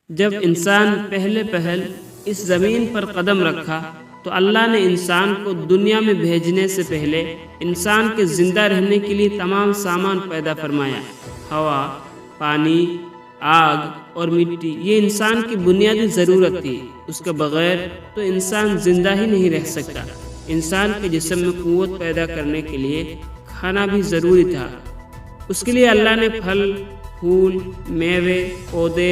جب انسان پہلے پہل اس زمین پر قدم رکھا تو اللہ نے انسان کو دنیا میں بھیجنے سے پہلے انسان کے زندہ رہنے کے لیے تمام سامان پیدا فرمایا۔ ہوا، پانی، آگ اور مٹی یہ انسان کی بنیادی ضرورت تھی۔ اس کے بغیر تو انسان زندہ ہی نہیں رہ سکتا۔ انسان کے جسم میں قوت پیدا کرنے کے لیے کھانا بھی ضروری تھا۔ اس کے لیے اللہ نے پھل، پھول، میوے، پودے،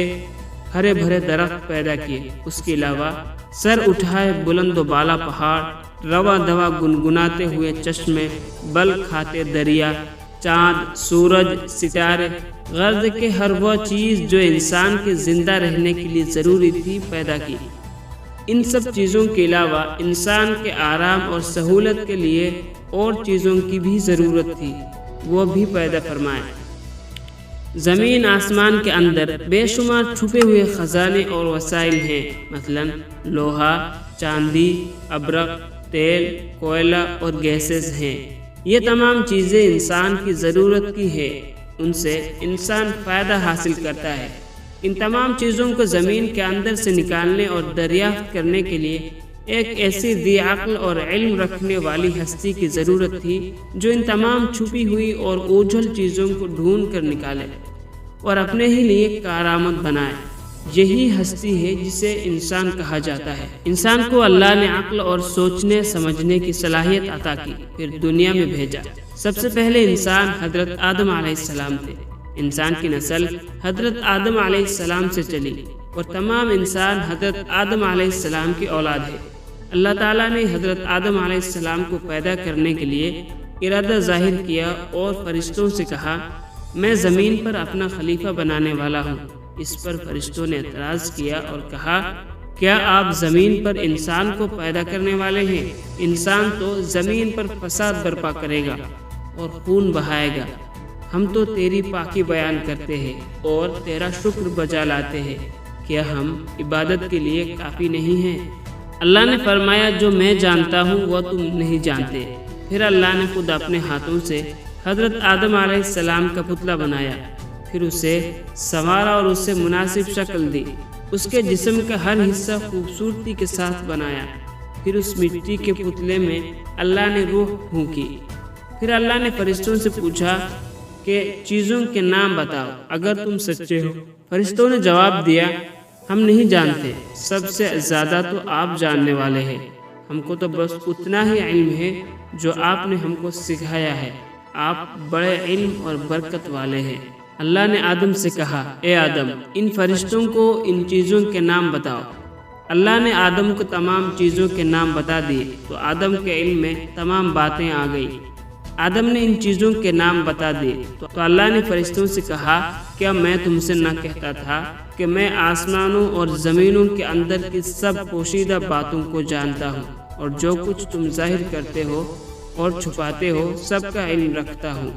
ہرے بھرے درخت پیدا کیے۔ اس کے علاوہ سر اٹھائے بلند و بالا پہاڑ، رواں دواں گنگناتے ہوئے چشمے، بل کھاتے دریا، چاند، سورج، ستارے، غرض کے ہر وہ چیز جو انسان کے زندہ رہنے کے لیے ضروری تھی پیدا کی۔ ان سب چیزوں کے علاوہ انسان کے آرام اور سہولت کے لیے اور چیزوں کی بھی ضرورت تھی، وہ بھی پیدا فرمائے۔ زمین آسمان کے اندر بے شمار چھپے ہوئے خزانے اور وسائل ہیں، مثلا لوہا، چاندی، ابرق، تیل، کوئلہ اور گیسز ہیں۔ یہ تمام چیزیں انسان کی ضرورت کی ہے، ان سے انسان فائدہ حاصل کرتا ہے۔ ان تمام چیزوں کو زمین کے اندر سے نکالنے اور دریافت کرنے کے لیے ایک ایسی ذی عقل اور علم رکھنے والی ہستی کی ضرورت تھی جو ان تمام چھپی ہوئی اور اوجھل چیزوں کو ڈھونڈ کر نکالے اور اپنے ہی لیے کارآمد بنائے۔ یہی ہستی ہے جسے انسان کہا جاتا ہے۔ انسان کو اللہ نے عقل اور سوچنے سمجھنے کی صلاحیت عطا کی، پھر دنیا میں بھیجا۔ سب سے پہلے انسان حضرت آدم علیہ السلام تھے۔ انسان کی نسل حضرت آدم علیہ السلام سے چلی اور تمام انسان حضرت آدم علیہ السلام کی اولاد ہے۔ اللہ تعالیٰ نے حضرت آدم علیہ السلام کو پیدا کرنے کے لیے ارادہ ظاہر کیا اور فرشتوں سے کہا، میں زمین پر اپنا خلیفہ بنانے والا ہوں۔ اس پر فرشتوں نے اعتراض کیا اور کہا، کیا آپ زمین پر انسان کو پیدا کرنے والے ہیں؟ انسان تو زمین پر فساد برپا کرے گا اور خون بہائے گا۔ ہم تو تیری پاکی بیان کرتے ہیں اور تیرا شکر بجا لاتے ہیں، کیا ہم عبادت کے لیے کافی نہیں ہیں؟ اللہ نے فرمایا، جو میں جانتا ہوں وہ تم نہیں جانتے۔ پھر اللہ نے خود اپنے ہاتھوں سے حضرت آدم علیہ السلام کا پتلا بنایا، پھر اسے سنوارا اور اسے مناسب شکل دی۔ اس کے جسم کا ہر حصہ خوبصورتی کے ساتھ بنایا۔ پھر اس مٹی کے پتلے میں اللہ نے روح پھونکی۔ پھر اللہ نے فرشتوں سے پوچھا کہ چیزوں کے نام بتاؤ اگر تم سچے ہو۔ فرشتوں نے جواب دیا، ہم نہیں جانتے، سب سے زیادہ تو آپ جاننے والے ہیں۔ ہم کو تو بس اتنا ہی علم ہے جو آپ نے ہم کو سکھایا ہے۔ آپ بڑے علم اور برکت والے ہیں۔ اللہ نے آدم سے کہا، اے آدم، ان فرشتوں کو ان چیزوں کے نام بتاؤ۔ اللہ نے آدم کو تمام چیزوں کے نام بتا دیے تو آدم کے علم میں تمام باتیں آ گئی۔ آدم نے ان چیزوں کے نام بتا دیے تو اللہ نے فرشتوں سے کہا، کیا میں تم سے نہ کہتا تھا کہ میں آسمانوں اور زمینوں کے اندر کی سب پوشیدہ باتوں کو جانتا ہوں، اور جو کچھ تم ظاہر کرتے ہو اور چھپاتے ہو سب کا علم رکھتا ہوں۔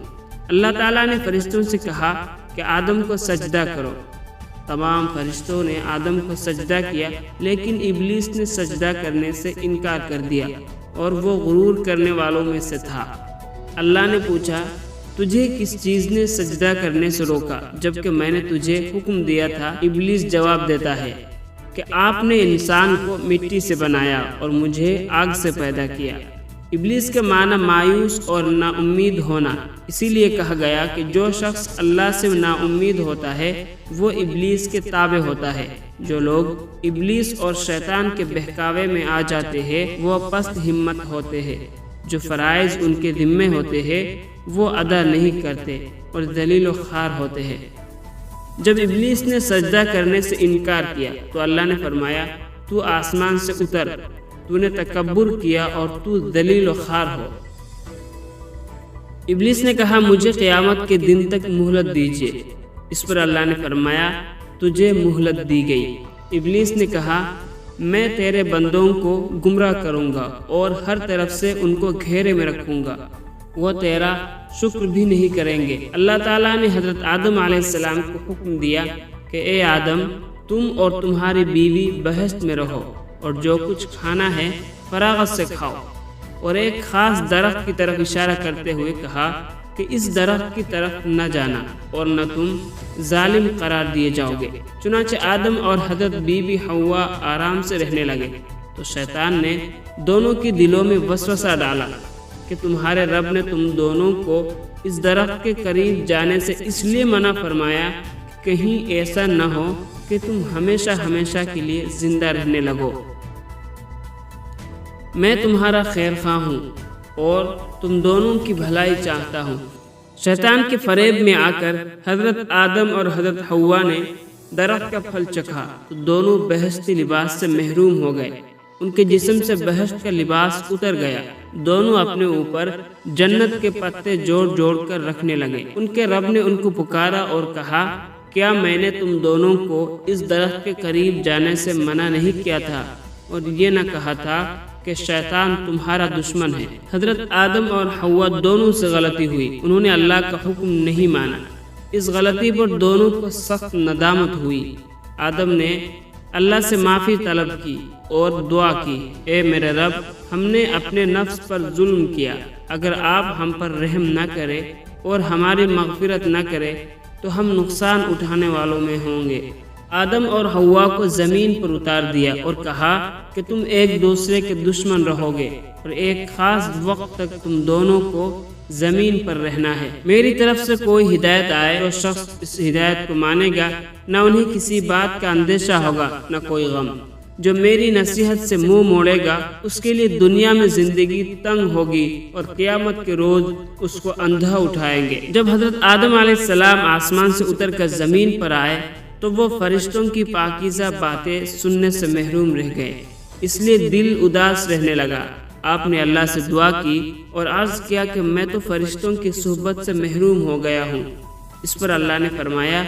اللہ تعالیٰ نے فرشتوں سے کہا کہ آدم کو سجدہ کرو۔ تمام فرشتوں نے آدم کو سجدہ کیا، لیکن ابلیس نے سجدہ کرنے سے انکار کر دیا اور وہ غرور کرنے والوں میں سے تھا۔ اللہ نے پوچھا، تجھے کس چیز نے سجدہ کرنے سے روکا جبکہ میں نے تجھے حکم دیا تھا؟ ابلیس جواب دیتا ہے کہ آپ نے انسان کو مٹی سے بنایا اور مجھے آگ سے پیدا کیا۔ ابلیس کے معنی مایوس اور نا امید ہونا، اسی لیے کہا گیا کہ جو شخص اللہ سے نا امید ہوتا ہے وہ ابلیس کے تابع ہوتا ہے۔ جو لوگ ابلیس اور شیطان کے بہکاوے میں آ جاتے ہیں وہ پست ہمت ہوتے ہیں۔ جو فرائض ان کے ذمے ہوتے ہیں وہ ادا نہیں کرتے اور ذلیل و خوار ہوتے ہیں۔ جب ابلیس نے سجدہ کرنے سے انکار کیا تو اللہ نے فرمایا، تو آسمان سے اتر، تو نے تکبر کیا اور تو ذلیل و خوار ہو۔ ابلیس نے کہا، مجھے قیامت کے دن تک مہلت دیجیے۔ اس پر اللہ نے فرمایا، تجھے مہلت دی گئی۔ ابلیس نے کہا، میں تیرے بندوں کو گمراہ کروں گا اور ہر طرف سے ان کو گھیرے میں رکھوں گا، وہ تیرا شکر بھی نہیں کریں گے۔ اللہ تعالیٰ نے حضرت آدم علیہ السلام کو حکم دیا کہ اے آدم، تم اور تمہاری بیوی بہشت میں رہو اور جو کچھ کھانا ہے فراغت سے کھاؤ، اور ایک خاص درخت کی طرف اشارہ کرتے ہوئے کہا، کہ اس درخت کی طرف نہ جانا اور نہ تم ظالم قرار دیے جاؤ گے۔ چنانچہ آدم اور حضرت بی بی حوا آرام سے رہنے لگے تو شیطان نے دونوں کے دلوں میں وسوسہ ڈالا کہ تمہارے رب نے تم دونوں کو اس درخت کے قریب جانے سے اس لیے منع فرمایا کہ کہیں ایسا نہ ہو کہ تم ہمیشہ ہمیشہ کے لیے زندہ رہنے لگو۔ میں تمہارا خیر خواہ ہوں اور تم دونوں کی بھلائی چاہتا ہوں۔ شیطان کے فریب میں آ کر حضرت آدم اور حضرت حوا نے درخت کا پھل چکھا تو دونوں بہشتی لباس سے محروم ہو گئے۔ ان کے جسم سے بہشت کا لباس اتر گیا۔ دونوں اپنے اوپر جنت کے پتے جوڑ جوڑ کر رکھنے لگے۔ ان کے رب نے ان کو پکارا اور کہا، کیا میں نے تم دونوں کو اس درخت کے قریب جانے سے منع نہیں کیا تھا اور یہ نہ کہا تھا کہ شیطان تمہارا دشمن ہے؟ حضرت آدم اور حوا دونوں سے غلطی ہوئی، انہوں نے اللہ کا حکم نہیں مانا۔ اس غلطی پر دونوں کو سخت ندامت ہوئی۔ آدم نے اللہ سے معافی طلب کی اور دعا کی، اے میرے رب، ہم نے اپنے نفس پر ظلم کیا، اگر آپ ہم پر رحم نہ کرے اور ہماری مغفرت نہ کرے تو ہم نقصان اٹھانے والوں میں ہوں گے۔ آدم اور حوا کو زمین پر اتار دیا اور کہا کہ تم ایک دوسرے کے دشمن رہو گے اور ایک خاص وقت تک تم دونوں کو زمین پر رہنا ہے۔ میری طرف سے کوئی ہدایت آئے تو شخص اس ہدایت کو مانے گا، نہ انہیں کسی بات کا اندیشہ ہوگا نہ کوئی غم۔ جو میری نصیحت سے منہ موڑے گا اس کے لیے دنیا میں زندگی تنگ ہوگی اور قیامت کے روز اس کو اندھا اٹھائیں گے۔ جب حضرت آدم علیہ السلام آسمان سے اتر کر زمین پر آئے تو وہ فرشتوں کی پاکیزہ باتیں سننے سے محروم رہ گئے، اس لیے دل اداس رہنے لگا۔ آپ نے اللہ سے دعا کی اور عرض کیا کہ میں تو فرشتوں کی صحبت سے محروم ہو گیا ہوں۔ اس پر اللہ نے فرمایا،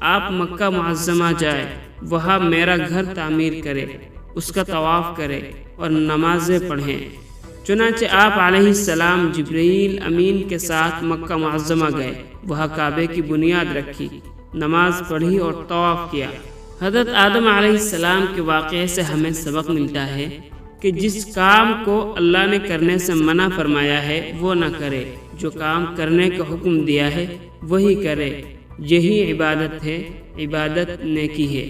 آپ مکہ معظمہ جائے، وہاں میرا گھر تعمیر کرے، اس کا طواف کرے اور نمازیں پڑھیں۔ چنانچہ آپ علیہ السلام جبرائیل امین کے ساتھ مکہ معظمہ گئے، وہاں کعبے کی بنیاد رکھی، نماز پڑھی اور طواف کیا۔ حضرت آدم علیہ السلام کے واقعے سے ہمیں سبق ملتا ہے کہ جس کام کو اللہ نے کرنے سے منع فرمایا ہے وہ نہ کرے، جو کام کرنے کا حکم دیا ہے وہی کرے، یہی عبادت ہے، عبادت نیکی ہے۔